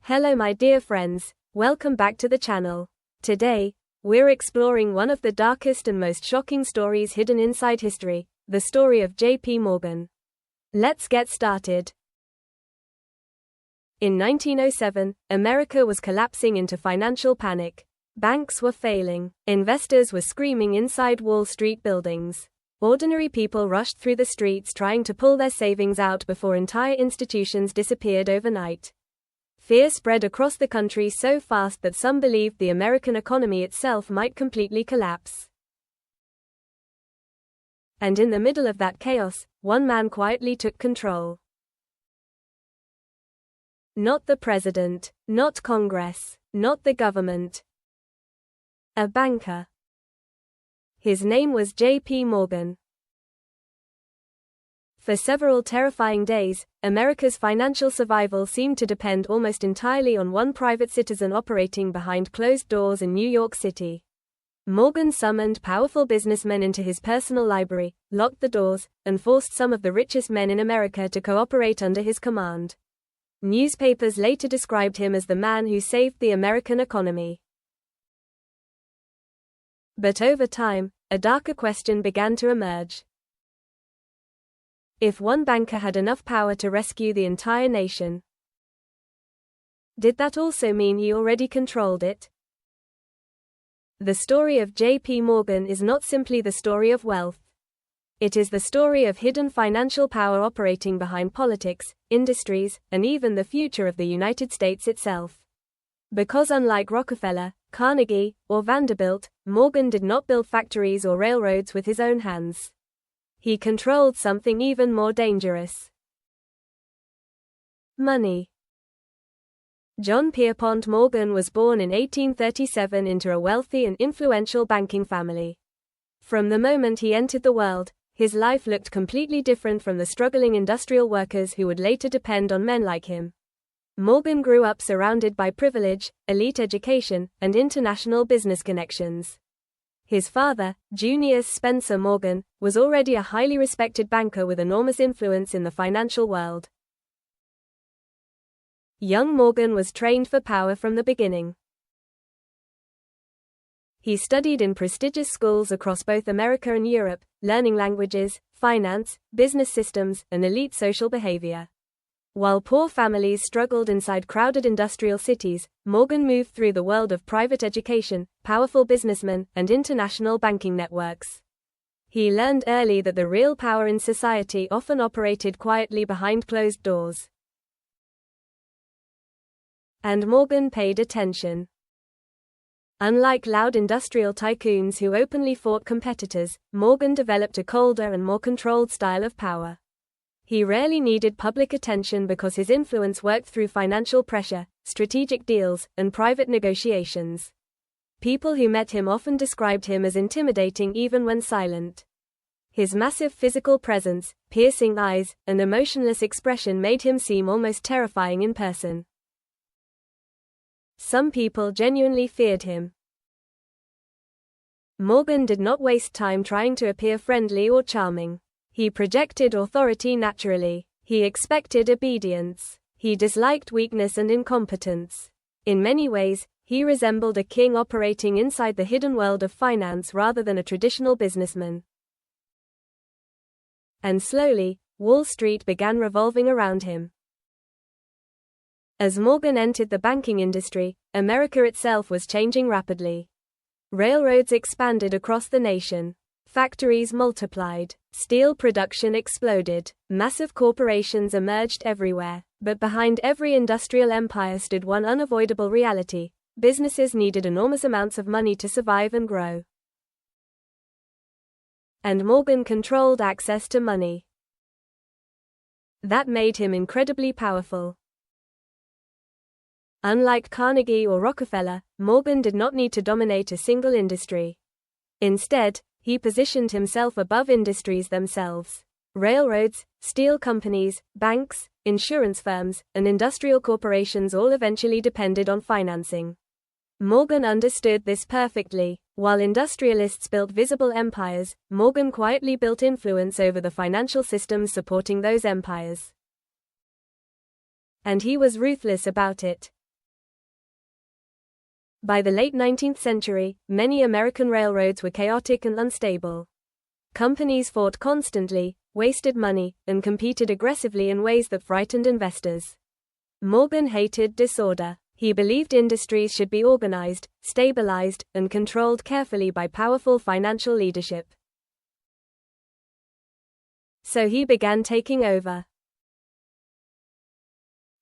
Hello my dear friends, welcome back to the channel. Today, we're exploring one of the darkest and most shocking stories hidden inside history, the story of J.P. Morgan. Let's get started. In 1907, America was collapsing into financial panic. Banks were failing. Investors were screaming inside Wall Street buildings. Ordinary people rushed through the streets trying to pull their savings out before entire institutions disappeared overnight. Fear spread across the country so fast that some believed the American economy itself might completely collapse. And in the middle of that chaos, one man quietly took control. Not the president, not Congress, not the government. A banker. His name was J.P. Morgan. For several terrifying days, America's financial survival seemed to depend almost entirely on one private citizen operating behind closed doors in New York City. Morgan summoned powerful businessmen into his personal library, locked the doors, and forced some of the richest men in America to cooperate under his command. Newspapers later described him as the man who saved the American economy. But over time, a darker question began to emerge. If one banker had enough power to rescue the entire nation, did that also mean he already controlled it? The story of J.P. Morgan is not simply the story of wealth. It is the story of hidden financial power operating behind politics, industries, and even the future of the United States itself. Because unlike Rockefeller, Carnegie, or Vanderbilt, Morgan did not build factories or railroads with his own hands. He controlled something even more dangerous. Money. John Pierpont Morgan was born in 1837 into a wealthy and influential banking family. From the moment he entered the world, his life looked completely different from the struggling industrial workers who would later depend on men like him. Morgan grew up surrounded by privilege, elite education, and international business connections. His father, Junius Spencer Morgan, was already a highly respected banker with enormous influence in the financial world. Young Morgan was trained for power from the beginning. He studied in prestigious schools across both America and Europe, learning languages, finance, business systems, and elite social behavior. While poor families struggled inside crowded industrial cities, Morgan moved through the world of private education, powerful businessmen, and international banking networks. He learned early that the real power in society often operated quietly behind closed doors. And Morgan paid attention. Unlike loud industrial tycoons who openly fought competitors, Morgan developed a colder and more controlled style of power. He rarely needed public attention because his influence worked through financial pressure, strategic deals, and private negotiations. People who met him often described him as intimidating even when silent. His massive physical presence, piercing eyes, and emotionless expression made him seem almost terrifying in person. Some people genuinely feared him. Morgan did not waste time trying to appear friendly or charming. He projected authority naturally. He expected obedience. He disliked weakness and incompetence. In many ways, he resembled a king operating inside the hidden world of finance rather than a traditional businessman. And slowly, Wall Street began revolving around him. As Morgan entered the banking industry, America itself was changing rapidly. Railroads expanded across the nation. Factories multiplied. Steel production exploded. Massive corporations emerged everywhere. But behind every industrial empire stood one unavoidable reality: businesses needed enormous amounts of money to survive and grow. And Morgan controlled access to money. That made him incredibly powerful. Unlike Carnegie or Rockefeller, Morgan did not need to dominate a single industry. Instead, he positioned himself above industries themselves. Railroads, steel companies, banks, insurance firms, and industrial corporations all eventually depended on financing. Morgan understood this perfectly. While industrialists built visible empires, Morgan quietly built influence over the financial systems supporting those empires. And he was ruthless about it. By the late 19th century, many American railroads were chaotic and unstable. Companies fought constantly, wasted money, and competed aggressively in ways that frightened investors. Morgan hated disorder. He believed industries should be organized, stabilized, and controlled carefully by powerful financial leadership. So he began taking over.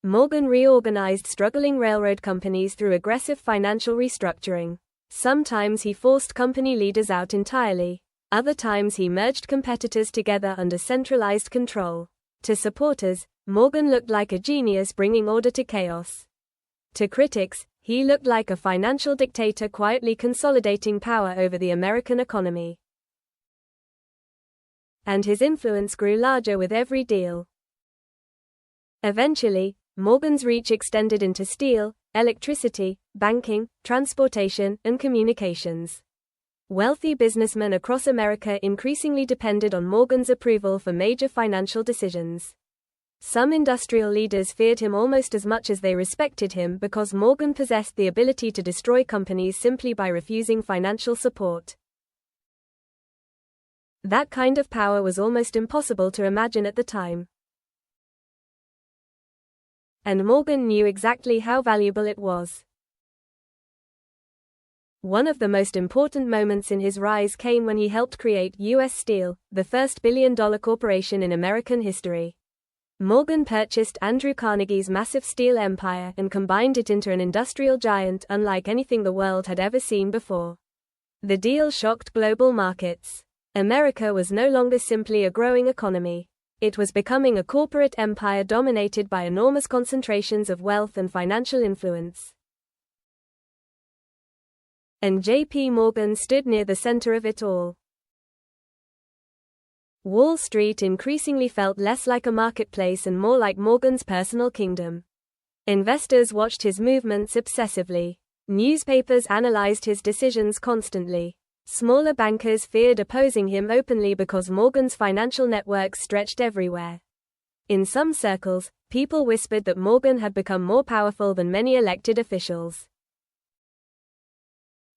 Morgan reorganized struggling railroad companies through aggressive financial restructuring. Sometimes he forced company leaders out entirely. Other times he merged competitors together under centralized control. To supporters, Morgan looked like a genius bringing order to chaos. To critics, he looked like a financial dictator quietly consolidating power over the American economy. And his influence grew larger with every deal. Eventually, Morgan's reach extended into steel, electricity, banking, transportation, and communications. Wealthy businessmen across America increasingly depended on Morgan's approval for major financial decisions. Some industrial leaders feared him almost as much as they respected him because Morgan possessed the ability to destroy companies simply by refusing financial support. That kind of power was almost impossible to imagine at the time. And Morgan knew exactly how valuable it was. One of the most important moments in his rise came when he helped create U.S. Steel, the first billion-dollar corporation in American history. Morgan purchased Andrew Carnegie's massive steel empire and combined it into an industrial giant unlike anything the world had ever seen before. The deal shocked global markets. America was no longer simply a growing economy. It was becoming a corporate empire dominated by enormous concentrations of wealth and financial influence. And J.P.Morgan stood near the center of it all. Wall Street increasingly felt less like a marketplace and more like Morgan's personal kingdom. Investors watched his movements obsessively. Newspapers analyzed his decisions constantly. Smaller bankers feared opposing him openly because Morgan's financial networks stretched everywhere. In some circles, people whispered that Morgan had become more powerful than many elected officials.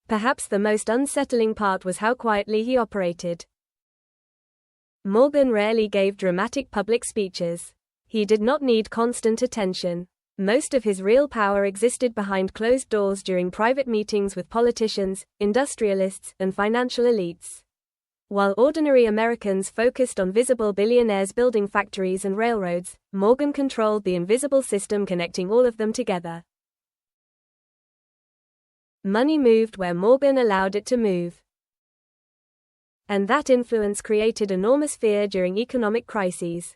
Perhaps the most unsettling part was how quietly he operated. Morgan rarely gave dramatic public speeches. He did not need constant attention. Most of his real power existed behind closed doors during private meetings with politicians, industrialists, and financial elites. While ordinary Americans focused on visible billionaires building factories and railroads, Morgan controlled the invisible system connecting all of them together. Money moved where Morgan allowed it to move. And that influence created enormous fear during economic crises.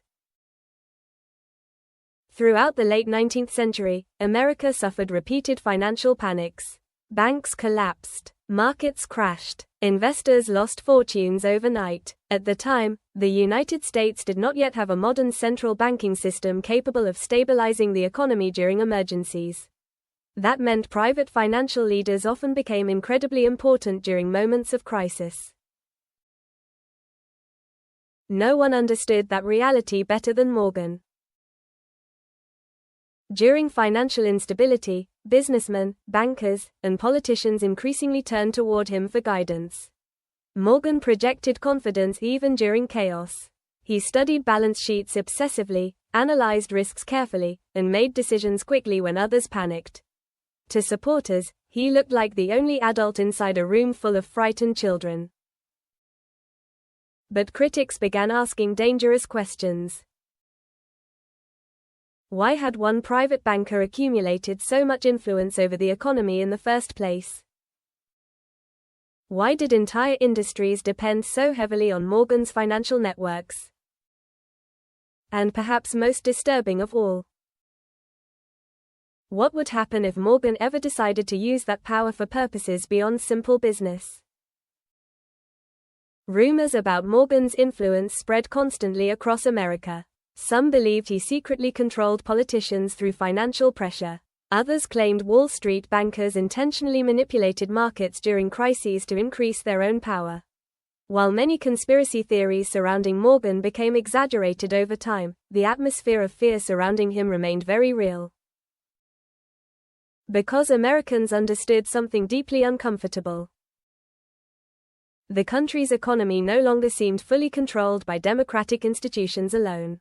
Throughout the late 19th century, America suffered repeated financial panics. Banks collapsed. Markets crashed. Investors lost fortunes overnight. At the time, the United States did not yet have a modern central banking system capable of stabilizing the economy during emergencies. That meant private financial leaders often became incredibly important during moments of crisis. No one understood that reality better than Morgan. During financial instability, businessmen, bankers, and politicians increasingly turned toward him for guidance. Morgan projected confidence even during chaos. He studied balance sheets obsessively, analyzed risks carefully, and made decisions quickly when others panicked. To supporters, he looked like the only adult inside a room full of frightened children. But critics began asking dangerous questions. Why had one private banker accumulated so much influence over the economy in the first place? Why did entire industries depend so heavily on Morgan's financial networks? And perhaps most disturbing of all, what would happen if Morgan ever decided to use that power for purposes beyond simple business? Rumors about Morgan's influence spread constantly across America. Some believed he secretly controlled politicians through financial pressure. Others claimed Wall Street bankers intentionally manipulated markets during crises to increase their own power. While many conspiracy theories surrounding Morgan became exaggerated over time, the atmosphere of fear surrounding him remained very real. Because Americans understood something deeply uncomfortable. The country's economy no longer seemed fully controlled by democratic institutions alone.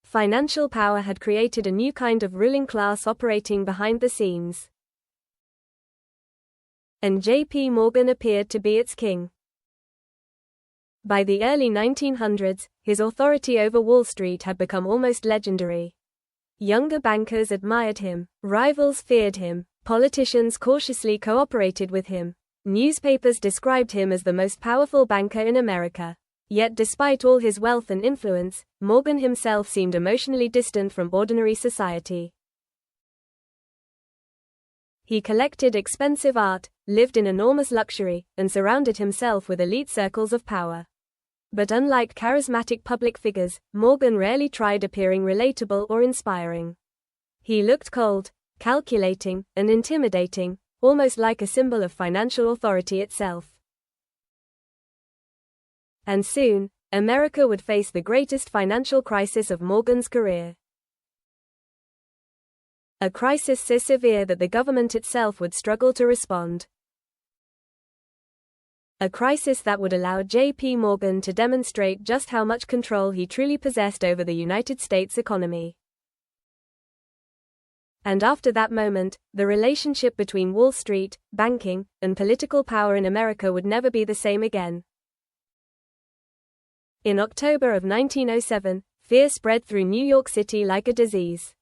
Financial power had created a new kind of ruling class operating behind the scenes. And J.P. Morgan appeared to be its king. By the early 1900s, his authority over Wall Street had become almost legendary. Younger bankers admired him, rivals feared him, politicians cautiously cooperated with him. Newspapers described him as the most powerful banker in America. Yet despite all his wealth and influence, Morgan himself seemed emotionally distant from ordinary society. He collected expensive art, lived in enormous luxury, and surrounded himself with elite circles of power. But unlike charismatic public figures, Morgan rarely tried appearing relatable or inspiring. He looked cold, calculating, and intimidating, almost like a symbol of financial authority itself. And soon, America would face the greatest financial crisis of Morgan's career. A crisis so severe that the government itself would struggle to respond. A crisis that would allow J.P. Morgan to demonstrate just how much control he truly possessed over the United States economy. And after that moment, the relationship between Wall Street, banking, and political power in America would never be the same again. In October of 1907, fear spread through New York City like a disease.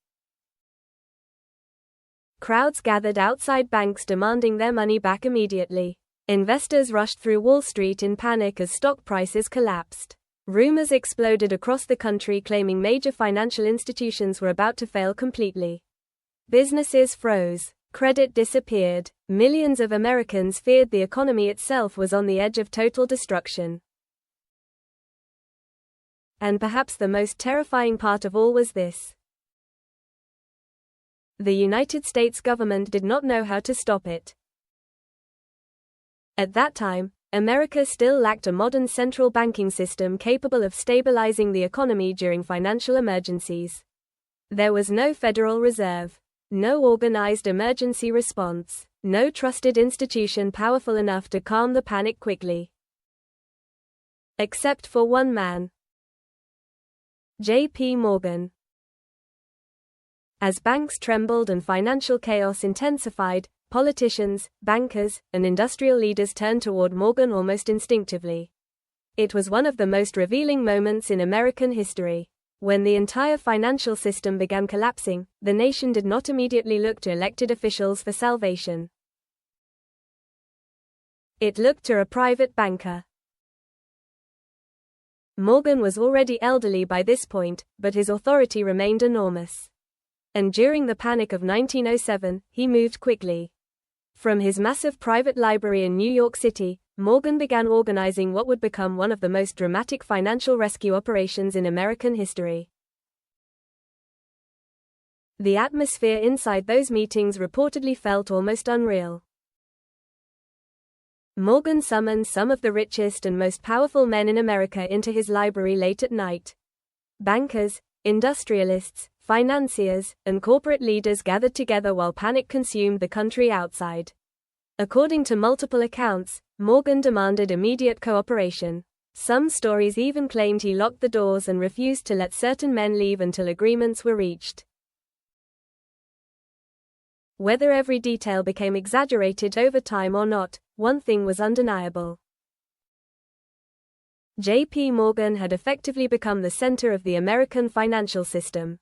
Crowds gathered outside banks demanding their money back immediately. Investors rushed through Wall Street in panic as stock prices collapsed. Rumors exploded across the country claiming major financial institutions were about to fail completely. Businesses froze. Credit disappeared. Millions of Americans feared the economy itself was on the edge of total destruction. And perhaps the most terrifying part of all was this. The United States government did not know how to stop it. At that time, America still lacked a modern central banking system capable of stabilizing the economy during financial emergencies. There was no Federal Reserve, no organized emergency response, no trusted institution powerful enough to calm the panic quickly. Except for one man. J.P. Morgan. As banks trembled and financial chaos intensified, politicians, bankers, and industrial leaders turned toward Morgan almost instinctively. It was one of the most revealing moments in American history. When the entire financial system began collapsing, the nation did not immediately look to elected officials for salvation. It looked to a private banker. Morgan was already elderly by this point, but his authority remained enormous. And during the panic of 1907, he moved quickly. From his massive private library in New York City, Morgan began organizing what would become one of the most dramatic financial rescue operations in American history. The atmosphere inside those meetings reportedly felt almost unreal. Morgan summoned some of the richest and most powerful men in America into his library late at night. Bankers, industrialists, financiers, and corporate leaders gathered together while panic consumed the country outside. According to multiple accounts, Morgan demanded immediate cooperation. Some stories even claimed he locked the doors and refused to let certain men leave until agreements were reached. Whether every detail became exaggerated over time or not, one thing was undeniable. J.P. Morgan had effectively become the center of the American financial system.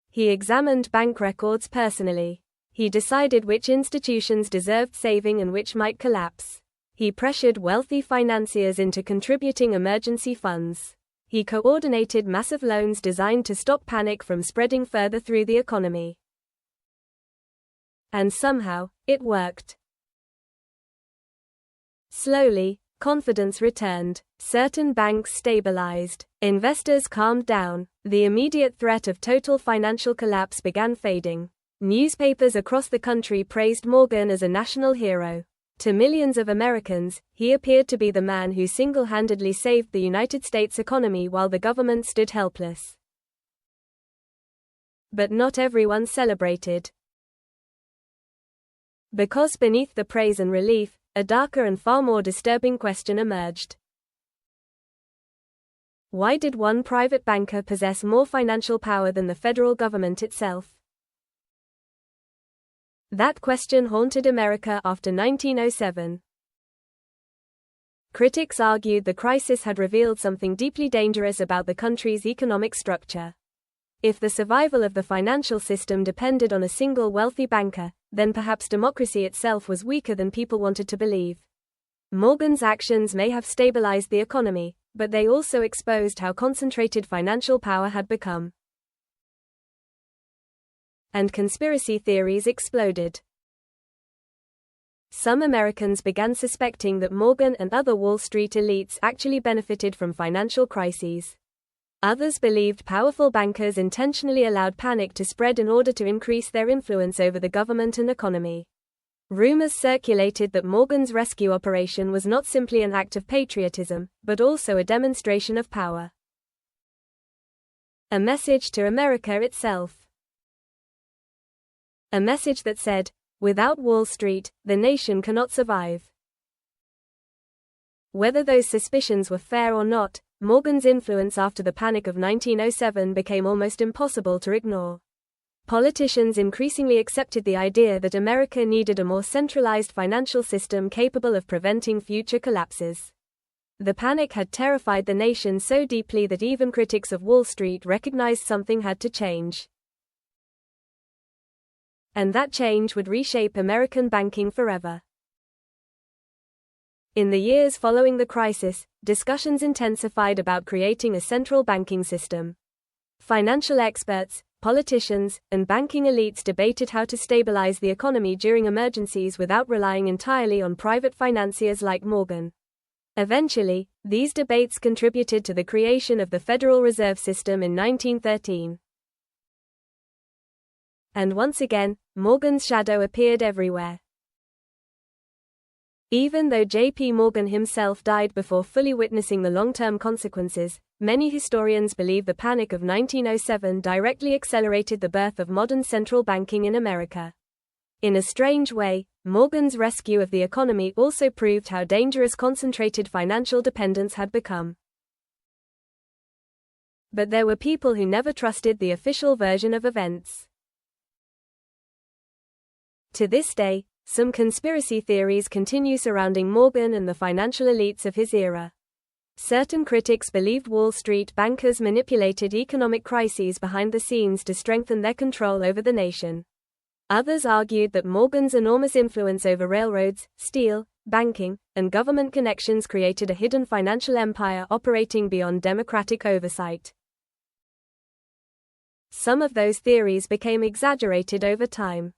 He examined bank records personally. He decided which institutions deserved saving and which might collapse. He pressured wealthy financiers into contributing emergency funds. He coordinated massive loans designed to stop panic from spreading further through the economy. And somehow, it worked. Slowly, confidence returned. Certain banks stabilized. Investors calmed down. The immediate threat of total financial collapse began fading. Newspapers across the country praised Morgan as a national hero. To millions of Americans, he appeared to be the man who single-handedly saved the United States economy while the government stood helpless. But not everyone celebrated. Because beneath the praise and relief, a darker and far more disturbing question emerged. Why did one private banker possess more financial power than the federal government itself? That question haunted America after 1907. Critics argued the crisis had revealed something deeply dangerous about the country's economic structure. If the survival of the financial system depended on a single wealthy banker, then perhaps democracy itself was weaker than people wanted to believe. Morgan's actions may have stabilized the economy, but they also exposed how concentrated financial power had become. And conspiracy theories exploded. Some Americans began suspecting that Morgan and other Wall Street elites actually benefited from financial crises. Others believed powerful bankers intentionally allowed panic to spread in order to increase their influence over the government and economy. Rumors circulated that Morgan's rescue operation was not simply an act of patriotism, but also a demonstration of power. A message to America itself. A message that said, without Wall Street, the nation cannot survive. Whether those suspicions were fair or not, Morgan's influence after the Panic of 1907 became almost impossible to ignore. Politicians increasingly accepted the idea that America needed a more centralized financial system capable of preventing future collapses. The panic had terrified the nation so deeply that even critics of Wall Street recognized something had to change. And that change would reshape American banking forever. In the years following the crisis, discussions intensified about creating a central banking system. Financial experts, politicians, and banking elites debated how to stabilize the economy during emergencies without relying entirely on private financiers like Morgan. Eventually, these debates contributed to the creation of the Federal Reserve System in 1913. And once again, Morgan's shadow appeared everywhere. Even though J.P.Morgan himself died before fully witnessing the long-term consequences, many historians believe the Panic of 1907 directly accelerated the birth of modern central banking in America. In a strange way, Morgan's rescue of the economy also proved how dangerous concentrated financial dependence had become. But there were people who never trusted the official version of events. To this day, some conspiracy theories continue surrounding Morgan and the financial elites of his era. Certain critics believed Wall Street bankers manipulated economic crises behind the scenes to strengthen their control over the nation. Others argued that Morgan's enormous influence over railroads, steel, banking, and government connections created a hidden financial empire operating beyond democratic oversight. Some of those theories became exaggerated over time.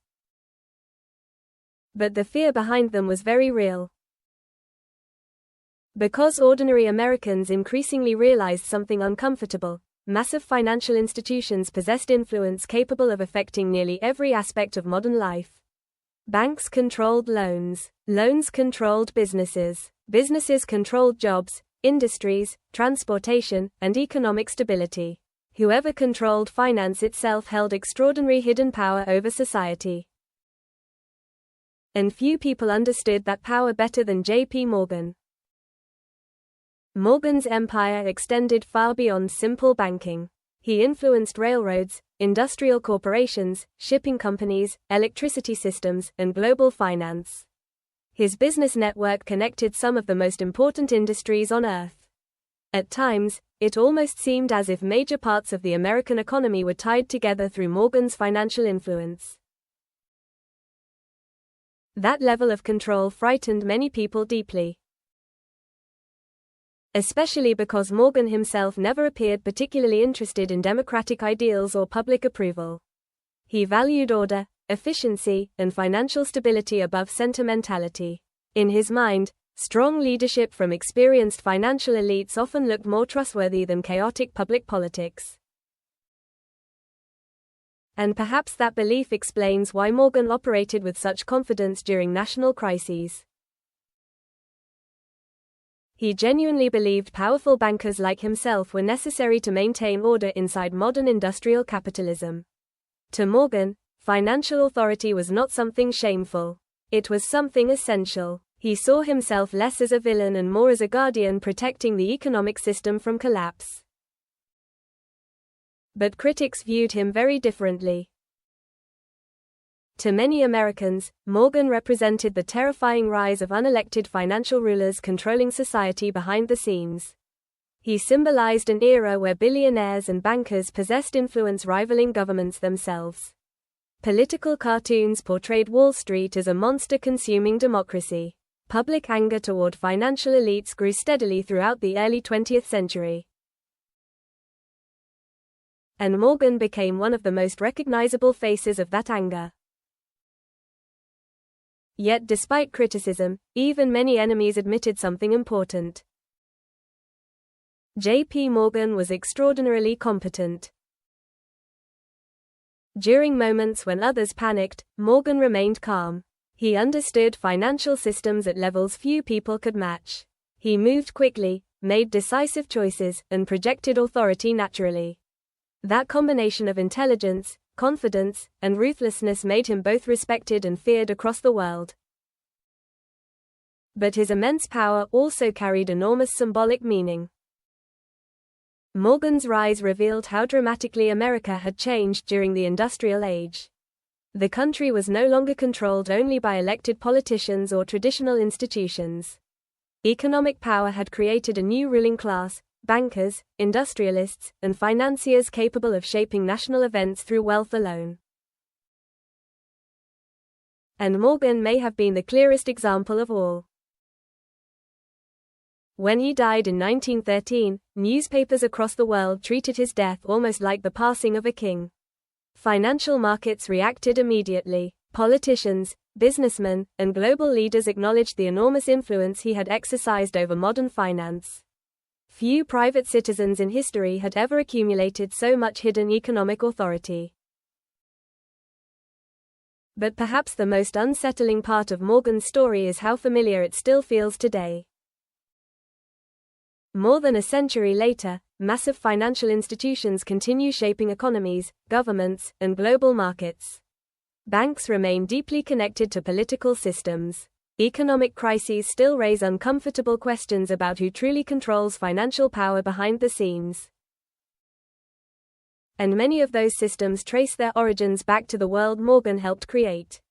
But the fear behind them was very real. Because ordinary Americans increasingly realized something uncomfortable, massive financial institutions possessed influence capable of affecting nearly every aspect of modern life. Banks controlled loans, loans controlled businesses, businesses controlled jobs, industries, transportation, and economic stability. Whoever controlled finance itself held extraordinary hidden power over society. And few people understood that power better than J.P.Morgan. Morgan's empire extended far beyond simple banking. He influenced railroads, industrial corporations, shipping companies, electricity systems, and global finance. His business network connected some of the most important industries on Earth. At times, it almost seemed as if major parts of the American economy were tied together through Morgan's financial influence. That level of control frightened many people deeply. Especially because Morgan himself never appeared particularly interested in democratic ideals or public approval. He valued order, efficiency, and financial stability above sentimentality. In his mind, strong leadership from experienced financial elites often looked more trustworthy than chaotic public politics. And perhaps that belief explains why Morgan operated with such confidence during national crises. He genuinely believed powerful bankers like himself were necessary to maintain order inside modern industrial capitalism. To Morgan, financial authority was not something shameful. It was something essential. He saw himself less as a villain and more as a guardian protecting the economic system from collapse. But critics viewed him very differently. To many Americans, Morgan represented the terrifying rise of unelected financial rulers controlling society behind the scenes. He symbolized an era where billionaires and bankers possessed influence rivaling governments themselves. Political cartoons portrayed Wall Street as a monster-consuming democracy. Public anger toward financial elites grew steadily throughout the early 20th century. And Morgan became one of the most recognizable faces of that anger. Yet despite criticism, even many enemies admitted something important. J.P.Morgan was extraordinarily competent. During moments when others panicked, Morgan remained calm. He understood financial systems at levels few people could match. He moved quickly, made decisive choices, and projected authority naturally. That combination of intelligence, confidence, and ruthlessness made him both respected and feared across the world. But his immense power also carried enormous symbolic meaning. Morgan's rise revealed how dramatically America had changed during the Industrial Age. The country was no longer controlled only by elected politicians or traditional institutions. Economic power had created a new ruling class: bankers, industrialists, and financiers capable of shaping national events through wealth alone. And Morgan may have been the clearest example of all. When he died in 1913, newspapers across the world treated his death almost like the passing of a king. Financial markets reacted immediately. Politicians, businessmen, and global leaders acknowledged the enormous influence he had exercised over modern finance. Few private citizens in history had ever accumulated so much hidden economic authority. But perhaps the most unsettling part of Morgan's story is how familiar it still feels today. More than a century later, massive financial institutions continue shaping economies, governments, and global markets. Banks remain deeply connected to political systems. Economic crises still raise uncomfortable questions about who truly controls financial power behind the scenes. And many of those systems trace their origins back to the world Morgan helped create.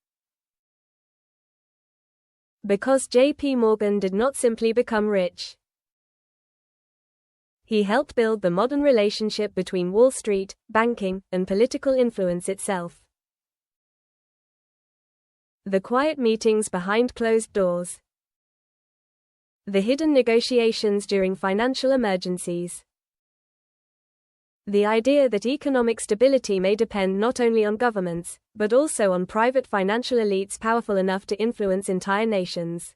Because J.P. Morgan did not simply become rich. He helped build the modern relationship between Wall Street, banking, and political influence itself. The quiet meetings behind closed doors. The hidden negotiations during financial emergencies. The idea that economic stability may depend not only on governments, but also on private financial elites powerful enough to influence entire nations.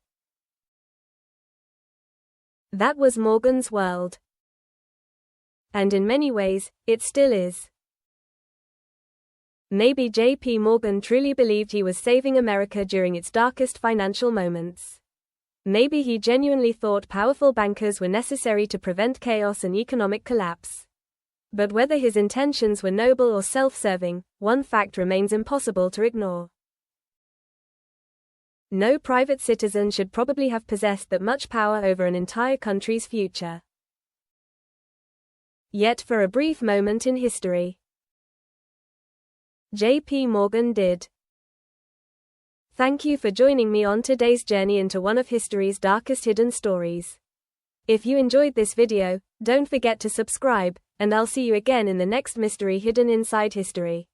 That was Morgan's world. And in many ways, it still is. Maybe J.P. Morgan truly believed he was saving America during its darkest financial moments. Maybe he genuinely thought powerful bankers were necessary to prevent chaos and economic collapse. But whether his intentions were noble or self-serving, one fact remains impossible to ignore. No private citizen should probably have possessed that much power over an entire country's future. Yet for a brief moment in history, J.P. Morgan did. Thank you for joining me on today's journey into one of history's darkest hidden stories. If you enjoyed this video, don't forget to subscribe, and I'll see you again in the next mystery hidden inside history.